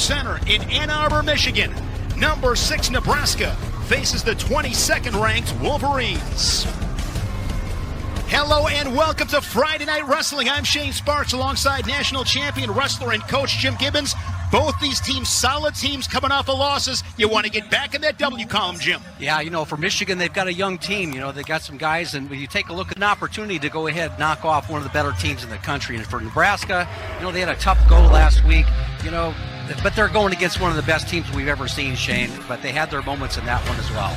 Center in Ann Arbor, Michigan. Number 6 Nebraska faces the 22nd ranked Wolverines. Hello and welcome to Friday Night Wrestling. I'm Shane Sparks alongside national champion wrestler and coach Jim Gibbons. Both these teams, solid teams coming off of losses. You want to get back in that W column, Jim. Yeah, for Michigan, they've got a young team. They got some guys, and when you take a look at an opportunity to go ahead and knock off one of the better teams in the country. And for Nebraska, they had a tough go last week, but they're going against one of the best teams we've ever seen, Shane. But they had their moments in that one as well.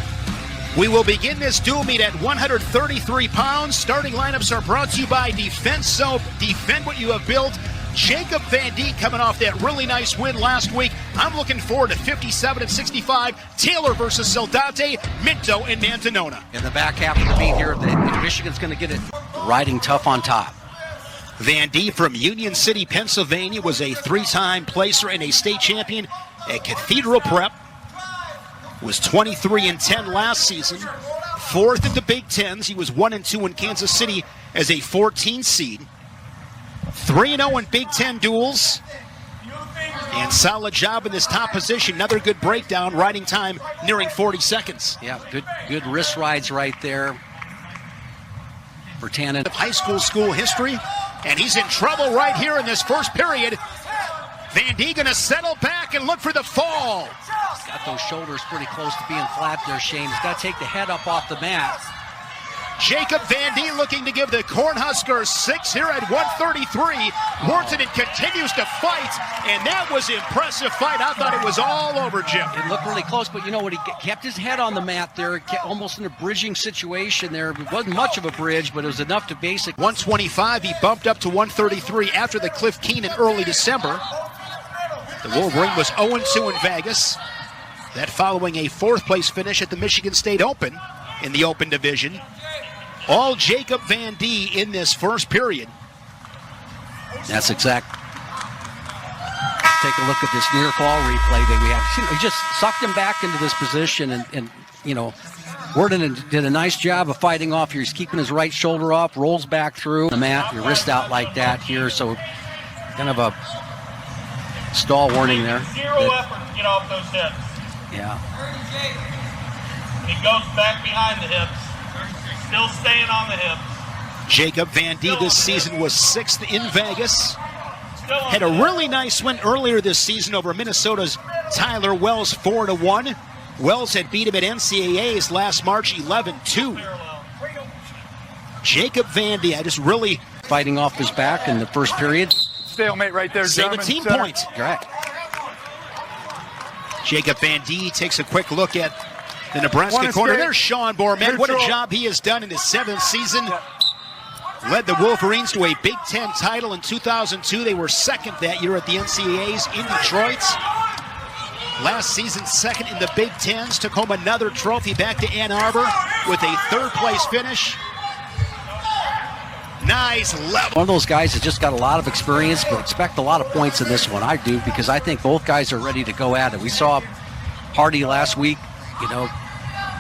We will begin this dual meet at 133 pounds. Starting lineups are brought to you by Defense Soap. Defend what you have built. Jacob Van D coming off that really nice win last week. I'm looking forward to 57 and 65. Taylor versus Saldate, Minto and Mantanona. In the back half of the meet here, Michigan's going to get it riding tough on top. Van D from Union City, Pennsylvania, was a 3-time placer and a state champion at Cathedral Prep. Was 23-10 last season, 4th in the Big Tens. He was 1-2 in Kansas City as a 14 seed. 3-0 in Big Ten duels. And solid job in this top position. Another good breakdown, riding time nearing 40 seconds. Yeah, good wrist rides right there for Tannen. High school history, and he's in trouble right here in this first period. Van D gonna settle back and look for the fall. He's got those shoulders pretty close to being flat there, Shane. He's got to take the head up off the mat. Jacob Van D looking to give the Cornhuskers 6 here at 133. Wharton continues to fight, and that was an impressive fight. I thought it was all over, Jim. It looked really close, but he kept his head on the mat there, almost in a bridging situation there. It wasn't much of a bridge, but it was enough to basic. 125, he bumped up to 133 after the Cliff Keen in early December. The Wolverine was 0-2 in Vegas. That following a 4th place finish at the Michigan State Open in the Open Division. All Jacob Van D in this first period. That's exact. Take a look at this near fall replay that we have. He just sucked him back into this position, and Worden did a nice job of fighting off here. He's keeping his right shoulder up, rolls back through the mat, your wrist out like that here, so kind of a stall warning there. Zero effort to get off those hips. Yeah. He goes back behind the hips. Still staying on the hips. Jacob Van D this season was 6th in Vegas. Had a really nice win earlier this season over Minnesota's Tyler Wells 4-1. Wells had beat him at NCAAs last March 11-2. Jacob Van D, I just really fighting off his back in the first period. Stalemate right there, 17 points. Correct. Jacob Van D takes a quick look at the Nebraska corner. There's Sean Borman. What a job he has done in his 7th season. Led the Wolverines to a Big Ten title in 2002. They were 2nd that year at the NCAAs in Detroit. Last season, 2nd in the Big Tens. Took home another trophy back to Ann Arbor with a 3rd place finish. Nice level. One of those guys has just got a lot of experience, but expect a lot of points in this one. I do, because I think both guys are ready to go at it. We saw Hardy last week,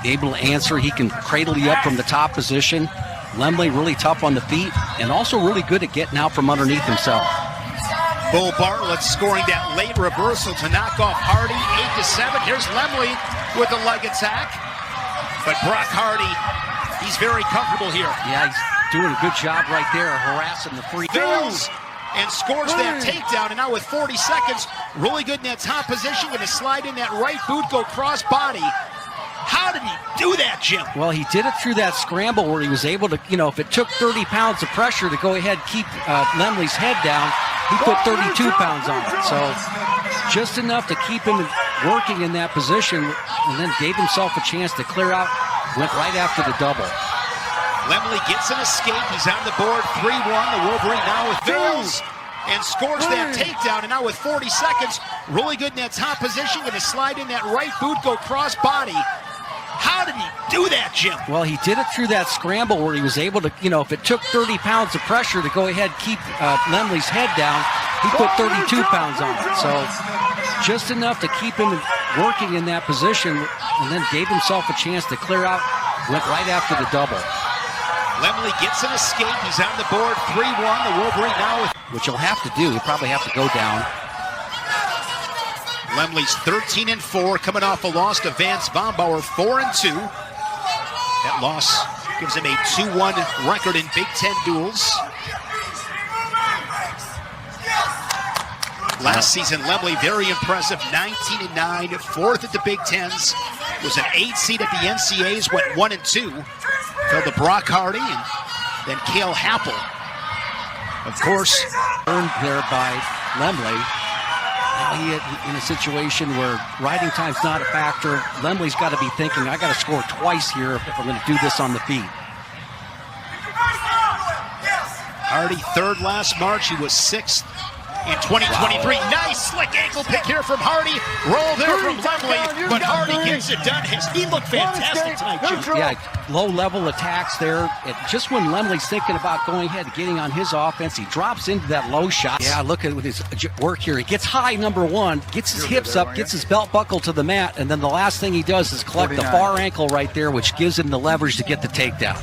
able to answer. He can cradle you up from the top position. Lemley really tough on the feet, and also really good at getting out from underneath himself. Bo Bartlett scoring that late reversal to knock off Hardy, 8-7. Here's Lemley with a leg attack. But Brock Hardy, he's very comfortable here. Yeah, he's doing a good job right there, harassing the free. Fills and scores that takedown, and now with 40 seconds, really good in that top position, going to slide in that right boot, go cross body. How did he do that, Jim? Well, he did it through that scramble where he was able to, if it took 30 pounds of pressure to go ahead and keep Lemley's head down, he put 32 pounds on it. So just enough to keep him working in that position, and then gave himself a chance to clear out, went right after the double. Lemley gets an escape. He's on the board, 3-1. The Wolverine now with Bills and scores that takedown. And now with 40 seconds, really good in that top position. Going to slide in that right boot, go cross body. How did he do that, Jim? Well, he did it through that scramble where he was able to, if it took 30 pounds of pressure to go ahead and keep Lemley's head down, he put 32 pounds on it. So just enough to keep him working in that position, and then gave himself a chance to clear out, went right after the double. Lemley gets an escape. He's on the board, 3-1. The Wolverine now with... Which he'll have to do. He'll probably have to go down. Lemley's 13-4, coming off a loss to Vance Bombauer, 4-2. That loss gives him a 2-1 record in Big Ten duels. Last season, Lemley, very impressive, 19-9, fourth at the Big Tens. Was an 8 seed at the NCAAs, went 1-2. Fell to Brock Hardy and then Cale Happel. Of course, earned there by Lemley. Now he in a situation where riding time's not a factor. Lemley's got to be thinking, I got to score twice here if I'm going to do this on the feet. Hardy third last March. He was sixth in 2023. Wow. Nice slick ankle pick here from Hardy. Roll there from Lemley, but Hardy gets it done. He looked fantastic tonight, Jim. Yeah, low-level attacks there. Just when Lemley's thinking about going ahead and getting on his offense, he drops into that low shot. Yeah, look at his work here. He gets high, number one, gets his hips up, gets his belt buckle to the mat, and then the last thing he does is collect the far ankle right there, which gives him the leverage to get the takedown.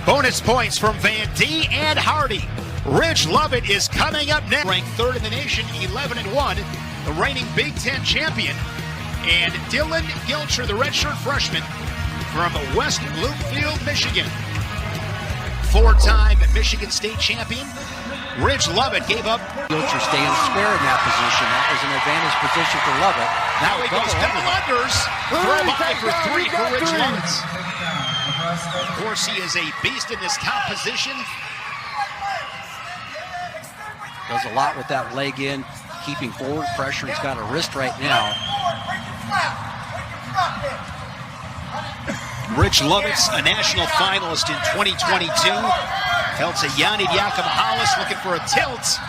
Bonus points from Van D and Hardy. Ridge Lovett is coming up next. Ranked third in the nation, 11-1, the reigning Big Ten champion. And Dylan Gilcher, the redshirt freshman from West Bloomfield, Michigan. Four-time Michigan State champion. Ridge Lovett gave up. Gilcher staying square in that position. That was an advantage position for Lovett. Now he goes double unders. Throw by for three for Ridge Lovett. Of course, he is a beast in this top position. Does a lot with that leg in, keeping forward pressure. He's got a wrist right now. Ridge Lovett's a national finalist in 2022. Fell to Yanni Diakomahalis, looking for a tilt.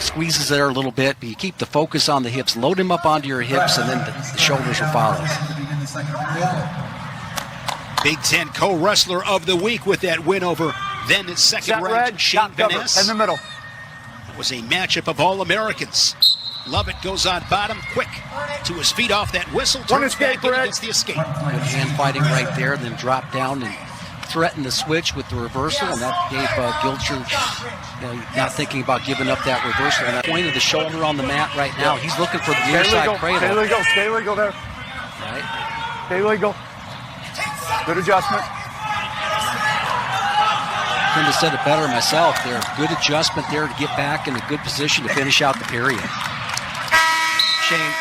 Squeezes there a little bit, but you keep the focus on the hips. Load him up onto your hips, and then the shoulders will follow. Big Ten co-wrestler of the week with that win over then second-ranked Shane Vaness. In the middle. It was a matchup of All-Americans. Lovett goes on bottom, quick to his feet off that whistle. Turns back in against the escape. Good hand fighting right there, then drop down and threaten the switch with the reversal, and that gave Gilcher, not thinking about giving up that reversal. And that point of the shoulder on the mat right now, he's looking for the near side cradle. Stay legal, stay legal there. Right. Stay legal. Good adjustment. Couldn't have said it better myself there. Good adjustment there to get back in a good position to finish out the period. Shane,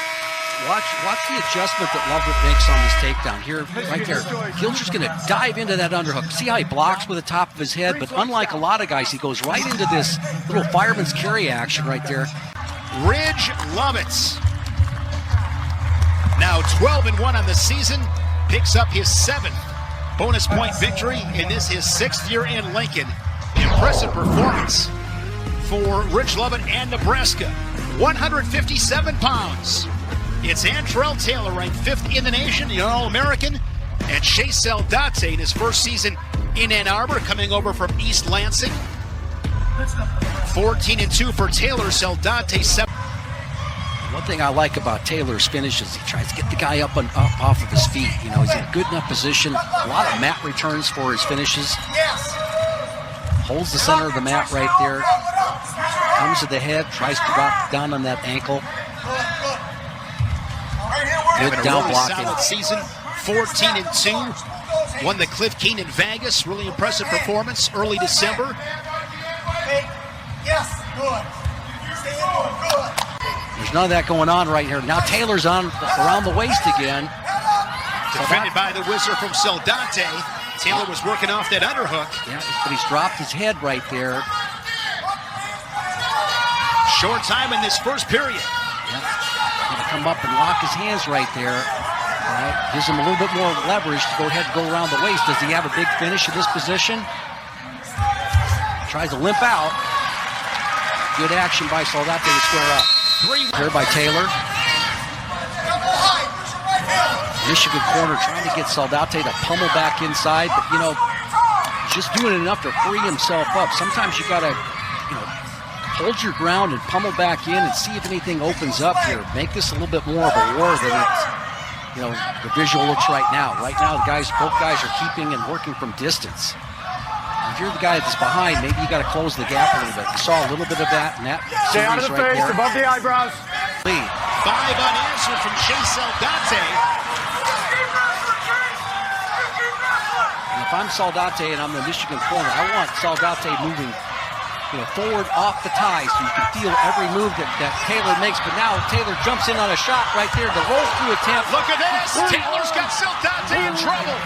watch the adjustment that Lovett makes on this takedown here, right there. Gilcher's going to dive into that underhook. See how he blocks with the top of his head, but unlike a lot of guys, he goes right into this little fireman's carry action right there. Ridge Lovett, now 12-1 on the season, picks up his 7th bonus point victory in this, his 6th year in Lincoln. Impressive performance for Ridge Lovett and Nebraska. 157 pounds. It's Antrell Taylor, ranked 5th in the nation, the All-American, and Shea Saldate in his first season in Ann Arbor, coming over from East Lansing. 14-2 for Taylor. Saldate 7. One thing I like about Taylor's finish is he tries to get the guy up off of his feet. You know, he's in a good enough position. A lot of mat returns for his finishes. Holds the center of the mat right there. Comes to the head, tries to drop down on that ankle. Good down really blocking. Solid season, 14-2. Won the Cliff Keenan Vegas. Really impressive performance early December. Yes, good. There's none of that going on right here. Now Taylor's on around the waist again. Defended by the whizzer from Saldate. Taylor was working off that underhook. Yeah, but he's dropped his head right there. Short time in this first period. Yeah. Gonna come up and lock his hands right there. All right. Gives him a little bit more leverage to go ahead and go around the waist. Does he have a big finish in this position? Tries to limp out. Good action by Saldate to square up. Here by Taylor. Michigan corner trying to get Saldate to pummel back inside, but you know, just doing enough to free himself up. Sometimes you gotta, hold your ground and pummel back in and see if anything opens up here. Make this a little bit more of a war than it's, the visual looks right now. Right now, both guys are keeping and working from distance. If you're the guy that's behind, maybe you got to close the gap a little bit. You saw a little bit of that in that stay out of the right face, there. above the eyebrows. Lead. 5 drive unanswered from Chase Saldate. And if I'm Saldate and I'm the Michigan corner, I want Saldate moving forward off the tie so you can feel every move that Taylor makes. But now Taylor jumps in on a shot right there, the roll-through attempt. Look at this! Taylor's got Saldate in trouble.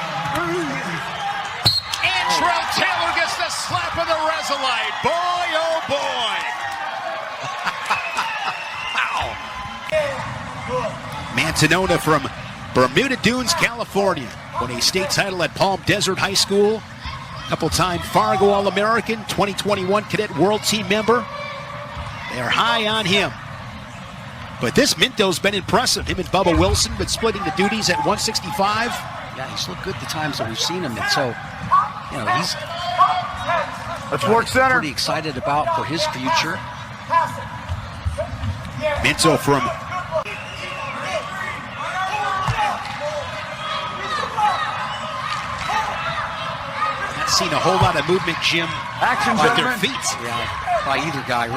Antrell Taylor gets the slap of the Resolite. Boy, oh boy! Mantanona from Bermuda Dunes, California. Won a state title at Palm Desert High School. Couple-time Fargo All-American, 2021 Cadet World Team member. They're high on him. But this Minto's been impressive. Him and Bubba Wilson been splitting the duties at 165. Yeah, he's looked good the times that we've seen him. And so, he's Let's work center. pretty excited about for his future. Minto from not seen a whole lot of movement, Jim, Action, on their gentlemen. feet. Yeah, by either guy.